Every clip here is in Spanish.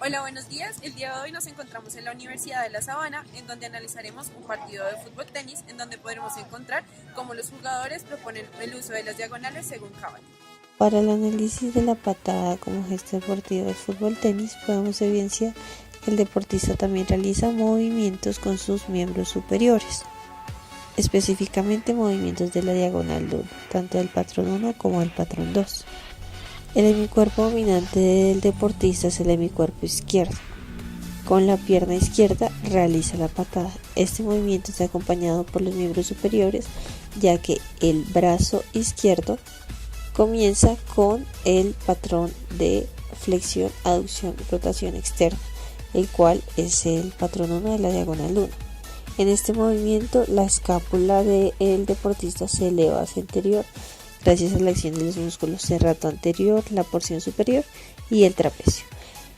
Hola, buenos días. El día de hoy nos encontramos en la Universidad de La Sabana, en donde analizaremos un partido de fútbol tenis, en donde podremos encontrar cómo los jugadores proponen el uso de las diagonales según Cabal. Para el análisis de la patada como gesto deportivo del fútbol tenis, podemos evidenciar que el deportista también realiza movimientos con sus miembros superiores, específicamente movimientos de la diagonal 1, tanto del patrón 1 como del patrón 2. El hemicuerpo dominante del deportista es el hemicuerpo izquierdo. Con la pierna izquierda realiza la patada. Este movimiento está acompañado por los miembros superiores, ya que el brazo izquierdo comienza con el patrón de flexión, aducción y rotación externa, el cual es el patrón 1 de la diagonal 1. En este movimiento, la escápula del deportista se eleva hacia anterior gracias a la acción de los músculos serrato anterior, la porción superior y el trapecio.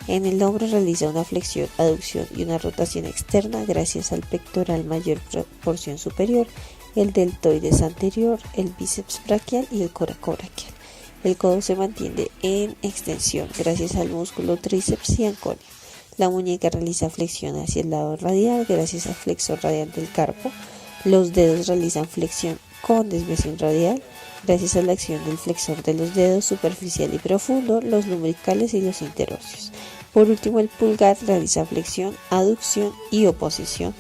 En el hombro realiza una flexión, aducción y una rotación externa gracias al pectoral mayor, porción superior, el deltoides anterior, el bíceps braquial y el coracobraquial. El codo se mantiene en extensión gracias al músculo tríceps y anconio. La muñeca realiza flexión hacia el lado radial gracias al flexor radial del carpo. Los dedos realizan flexión con desviación radial gracias a la acción del flexor de los dedos superficial y profundo, los lumbricales y los interóseos. Por último, el pulgar realiza flexión, aducción y oposición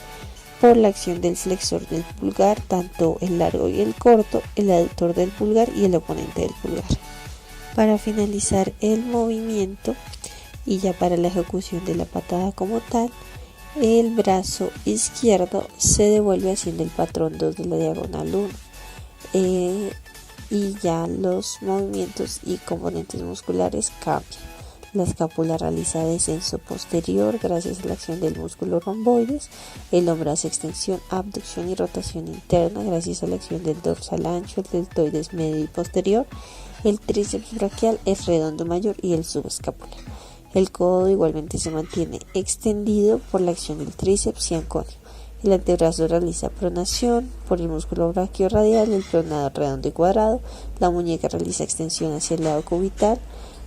por la acción del flexor del pulgar, tanto el largo y el corto, el aductor del pulgar y el oponente del pulgar. Para finalizar el movimiento y ya para la ejecución de la patada como tal, el brazo izquierdo se devuelve haciendo el patrón 2 de la diagonal 1. Y ya los movimientos y componentes musculares cambian. La escápula realiza descenso posterior gracias a la acción del músculo romboides. El hombro hace extensión, abducción y rotación interna gracias a la acción del dorsal ancho, el deltoides medio y posterior. El tríceps braquial es redondo mayor y el subescapular. El codo igualmente se mantiene extendido por la acción del tríceps y anconio. El antebrazo realiza pronación por el músculo brachiorradial, el pronado redondo y cuadrado. La muñeca realiza extensión hacia el lado cubital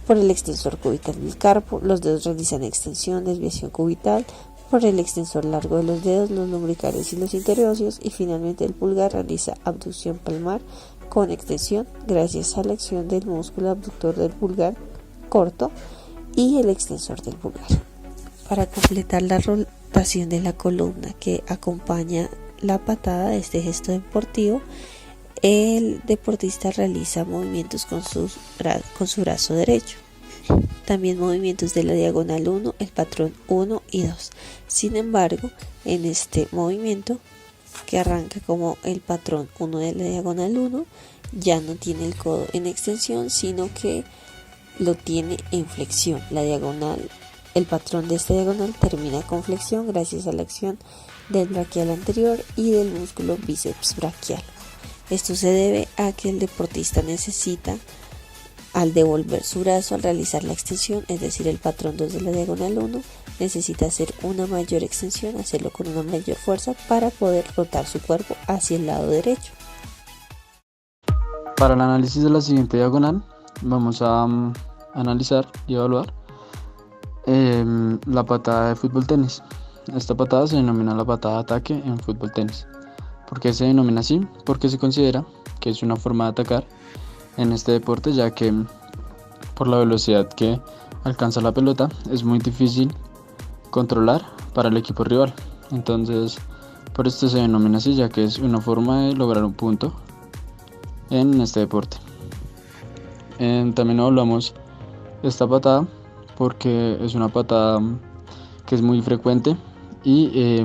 por el extensor cubital del carpo. Los dedos realizan extensión, desviación cubital por el extensor largo de los dedos, los lumbricales y los interóseos. Y finalmente el pulgar realiza abducción palmar con extensión gracias a la acción del músculo abductor del pulgar corto y el extensor del pulgar. Para completar la rotación de la columna que acompaña la patada de este gesto deportivo, el deportista realiza movimientos con su brazo derecho. También movimientos de la diagonal 1, el patrón 1 y 2. Sin embargo, en este movimiento que arranca como el patrón 1 de la diagonal 1, ya no tiene el codo en extensión, sino que lo tiene en flexión. El patrón de esta diagonal termina con flexión gracias a la acción del braquial anterior y del músculo bíceps braquial. Esto se debe a que el deportista necesita, al devolver su brazo al realizar la extensión, es decir, el patrón 2 de la diagonal 1, necesita hacer una mayor extensión, hacerlo con una mayor fuerza para poder rotar su cuerpo hacia el lado derecho. Para el análisis de la siguiente diagonal, vamos a analizar y evaluar la patada de fútbol tenis. Esta patada se denomina la patada de ataque en fútbol tenis. ¿Por qué se denomina así? Porque se considera que es una forma de atacar en este deporte, ya que por la velocidad que alcanza la pelota es muy difícil controlar para el equipo rival. Entonces, por esto se denomina así, ya que es una forma de lograr un punto en este deporte. También hablamos de esta patada porque es una patada que es muy frecuente y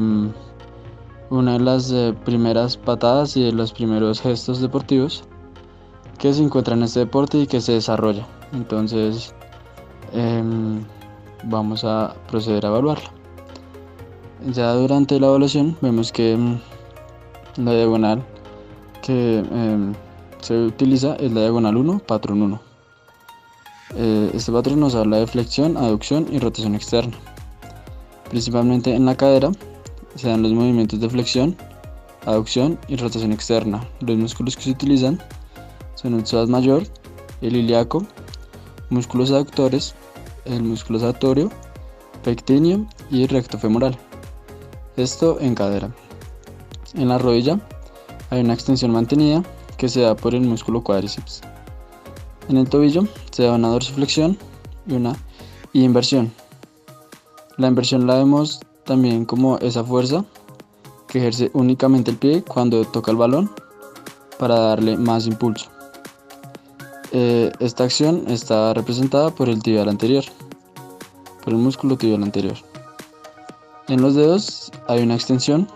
una de las primeras patadas y de los primeros gestos deportivos que se encuentra en este deporte y que se desarrolla. Entonces vamos a proceder a evaluarla. Ya durante la evaluación vemos que la diagonal que se utiliza es la diagonal 1, patrón 1. Este patrón nos habla de flexión, aducción y rotación externa. Principalmente en la cadera se dan los movimientos de flexión, aducción y rotación externa. Los músculos que se utilizan son el psoas mayor, el ilíaco, músculos aductores, el músculo sartorio, pectíneo y recto femoral. Esto en cadera. En la rodilla hay una extensión mantenida que se da por el músculo cuádriceps. En el tobillo se da una dorsiflexión y una inversión. La inversión la vemos también como esa fuerza que ejerce únicamente el pie cuando toca el balón para darle más impulso. Esta acción está representada por el tibial anterior, por el músculo tibial anterior. En los dedos hay una extensión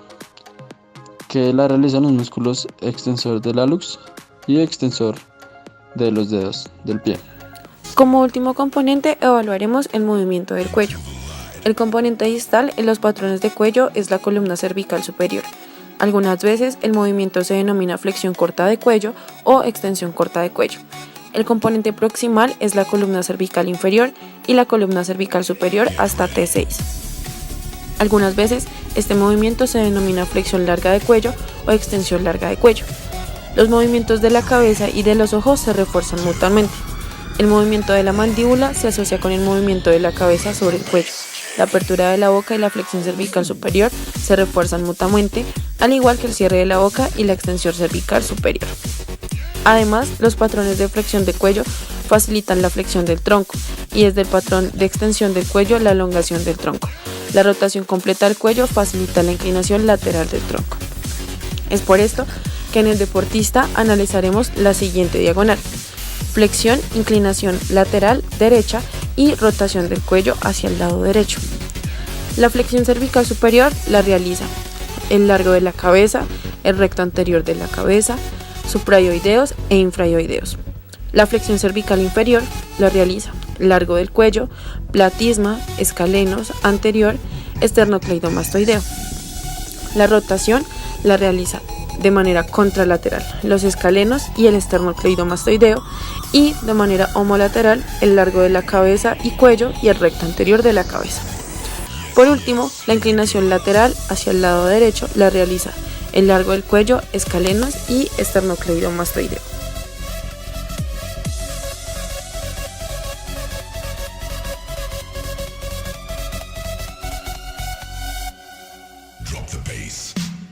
que la realizan los músculos extensor del hallux y extensor de los dedos del pie. Como último componente evaluaremos el movimiento del cuello. El componente distal en los patrones de cuello es la columna cervical superior. Algunas veces el movimiento se denomina flexión corta de cuello o extensión corta de cuello. El componente proximal es la columna cervical inferior y la columna cervical superior hasta T6. Algunas veces este movimiento se denomina flexión larga de cuello o extensión larga de cuello. Los movimientos de la cabeza y de los ojos se refuerzan mutuamente. El movimiento de la mandíbula se asocia con el movimiento de la cabeza sobre el cuello. La apertura de la boca y la flexión cervical superior se refuerzan mutuamente, al igual que el cierre de la boca y la extensión cervical superior. Además, los patrones de flexión de cuello facilitan la flexión del tronco y desde el patrón de extensión del cuello la elongación del tronco. La rotación completa del cuello facilita la inclinación lateral del tronco. Es por esto que en el deportista analizaremos la siguiente diagonal: flexión, inclinación lateral derecha y rotación del cuello hacia el lado derecho. La flexión cervical superior la realiza el largo de la cabeza, el recto anterior de la cabeza, suprayoideos e infrayoideos. La flexión cervical inferior la realiza largo del cuello, platisma, escalenos, anterior, esternocleidomastoideo. La rotación la realiza de manera contralateral los escalenos y el esternocleidomastoideo, y de manera homolateral el largo de la cabeza y cuello y el recto anterior de la cabeza. Por último, la inclinación lateral hacia el lado derecho la realiza el largo del cuello, escalenos y esternocleidomastoideo.